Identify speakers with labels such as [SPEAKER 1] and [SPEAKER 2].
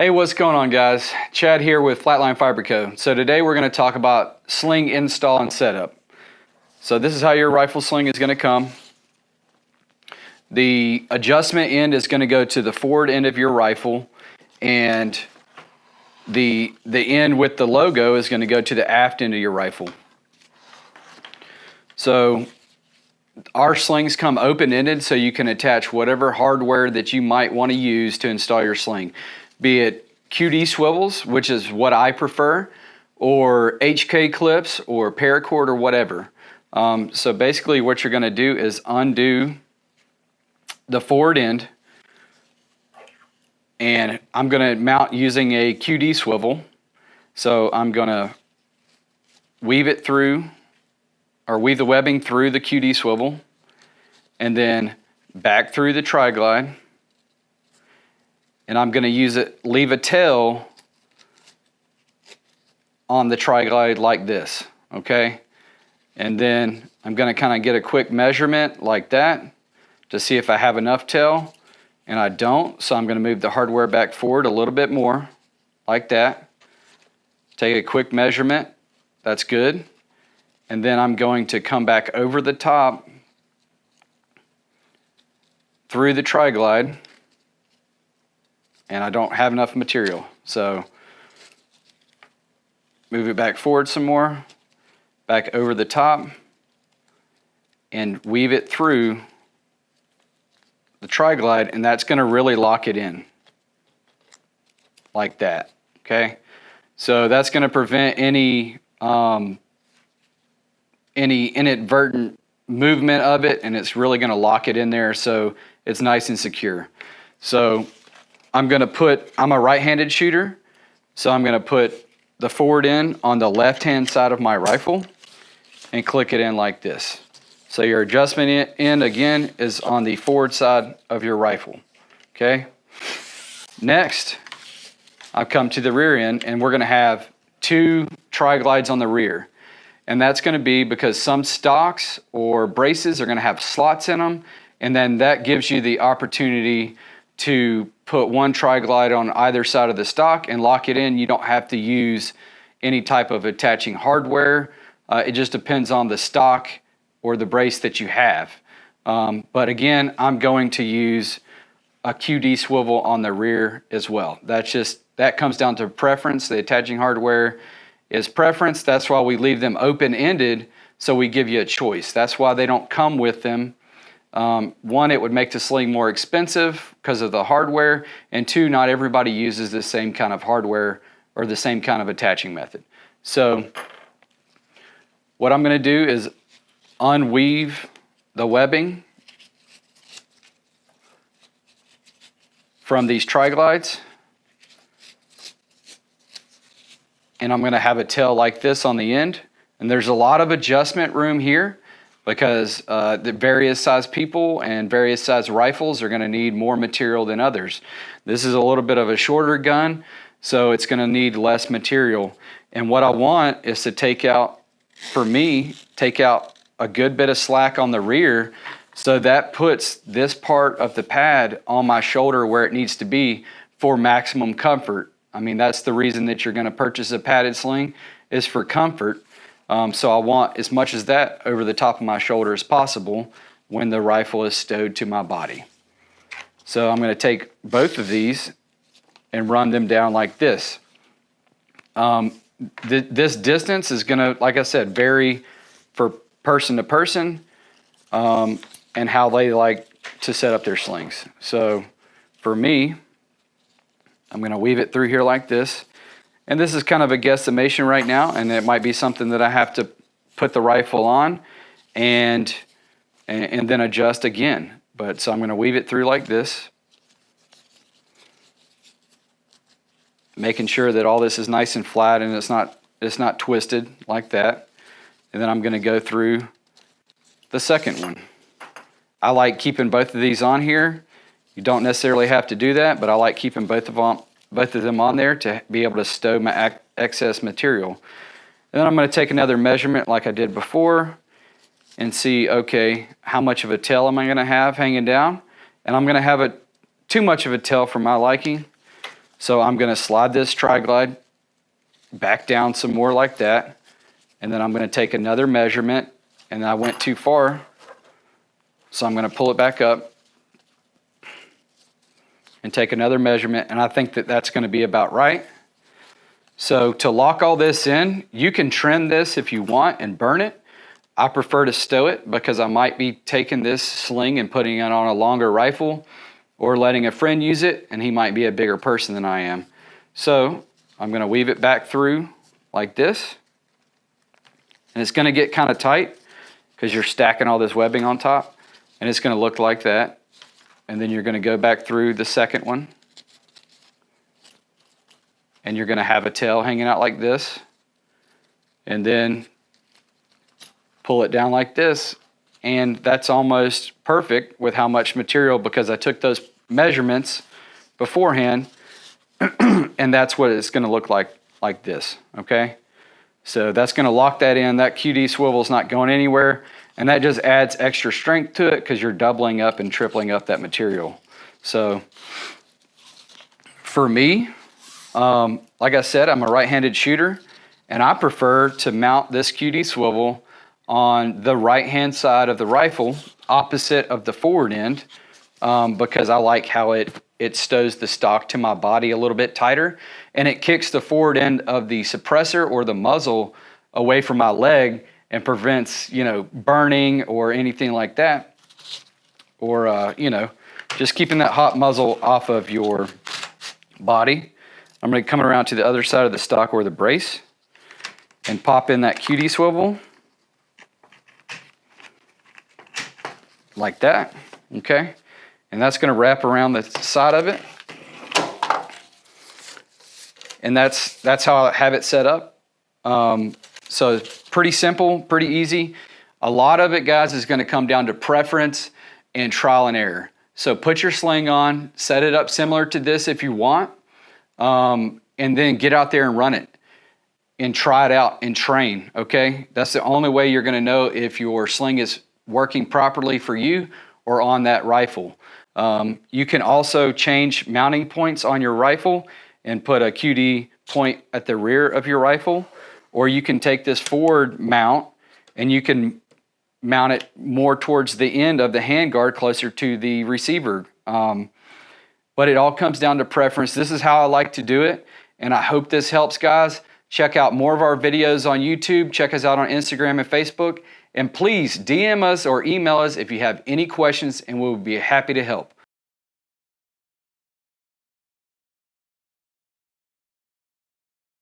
[SPEAKER 1] Hey, what's going on, guys? Chad here with Flatline Fiber Co. So today we're going to talk about sling install and setup. So this is how your rifle sling is going to come. The adjustment end is going to go to the forward end of your rifle, and the end with the logo is going to go to the aft end of your rifle. So our slings come open-ended, so you can attach whatever hardware that you might want to use to install your sling. Be it QD swivels, which is what I prefer, or HK clips, or paracord, or whatever. So basically what you're going to do is undo the forward end, and I'm going to mount using a QD swivel. So I'm going to weave it through, or weave the webbing through the QD swivel, and then back through the tri-glide. And I'm going to leave a tail on the tri-glide like this, okay? And then I'm going to kind of get a quick measurement like that to see if I have enough tail, and I don't, so I'm going to move the hardware back forward a little bit more, like that. Take a quick measurement, that's good. And then I'm going to come back over the top through the tri-glide, and I don't have enough material. So move it back forward some more, back over the top, and weave it through the tri-glide, and that's going to really lock it in like that, okay? So that's going to prevent any inadvertent movement of it, and it's really going to lock it in there so it's nice and secure. So I'm a right-handed shooter, so I'm going to put the forward end on the left-hand side of my rifle and click it in like this. So your adjustment end, again, is on the forward side of your rifle, okay? Next, I've come to the rear end, and we're going to have two tri-glides on the rear. And that's going to be because some stocks or braces are going to have slots in them, and then that gives you the opportunity to put one tri-glide on either side of the stock and lock it in. You don't have to use any type of attaching hardware. It just depends on the stock or the brace that you have. But again, I'm going to use a QD swivel on the rear as well. That comes down to preference. The attaching hardware is preference. That's why we leave them open-ended, so we give you a choice. That's why they don't come with them. One, it would make the sling more expensive because of the hardware, and two, not everybody uses the same kind of hardware or the same kind of attaching method. So what I'm going to do is unweave the webbing from these tri-glides, and I'm going to have a tail like this on the end, and there's a lot of adjustment room here, because the various size people and various size rifles are going to need more material than others. This is a little bit of a shorter gun, so it's going to need less material. And what I want is to take out a good bit of slack on the rear, so that puts this part of the pad on my shoulder where it needs to be for maximum comfort. I mean, that's the reason that you're going to purchase a padded sling, is for comfort. So I want as much as that over the top of my shoulder as possible when the rifle is stowed to my body. So I'm going to take both of these and run them down like this. This distance is going to, like I said, vary for person to person, and how they like to set up their slings. So for me, I'm going to weave it through here like this. And this is kind of a guesstimation right now, and it might be something that I have to put the rifle on and then adjust again. But so I'm going to weave it through like this, making sure that all this is nice and flat and it's not twisted like that. And then I'm going to go through the second one. I like keeping both of these on here. You don't necessarily have to do that, but I like keeping both of them on there to be able to stow my excess material. And then I'm going to take another measurement like I did before and see, okay, how much of a tail am I going to have hanging down? And I'm going to have too much of a tail for my liking. So I'm gonna slide this tri-glide back down some more like that. And then I'm gonna take another measurement, and I went too far. So I'm gonna pull it back up and take another measurement, and I think that that's gonna be about right. So to lock all this in, you can trim this if you want and burn it. I prefer to stow it because I might be taking this sling and putting it on a longer rifle or letting a friend use it, and he might be a bigger person than I am. So I'm gonna weave it back through like this. And it's gonna get kind of tight because you're stacking all this webbing on top, and it's gonna look like that. And then you're gonna go back through the second one, and you're gonna have a tail hanging out like this, and then pull it down like this, and that's almost perfect with how much material, because I took those measurements beforehand, and that's what it's gonna look like this, okay? So that's gonna lock that in. That QD swivel's not going anywhere, and that just adds extra strength to it because you're doubling up and tripling up that material. So for me, like I said, I'm a right-handed shooter, and I prefer to mount this QD swivel on the right-hand side of the rifle, opposite of the forward end, because I like how it stows the stock to my body a little bit tighter, and it kicks the forward end of the suppressor or the muzzle away from my leg and prevents, burning or anything like that, or, just keeping that hot muzzle off of your body. I'm going to come around to the other side of the stock or the brace and pop in that QD swivel like that, okay? And that's going to wrap around the side of it. And that's how I have it set up. So it's pretty simple, pretty easy. A lot of it, guys, is going to come down to preference and trial and error. So put your sling on, set it up similar to this if you want, and then get out there and run it and try it out and train, okay? That's the only way you're going to know if your sling is working properly for you or on that rifle. You can also change mounting points on your rifle and put a QD point at the rear of your rifle, or you can take this forward mount and you can mount it more towards the end of the handguard, closer to the receiver. But it all comes down to preference. This is how I like to do it, and I hope this helps, guys. Check out more of our videos on YouTube. Check us out on Instagram and Facebook. And please DM us or email us if you have any questions, and we'll be happy to help.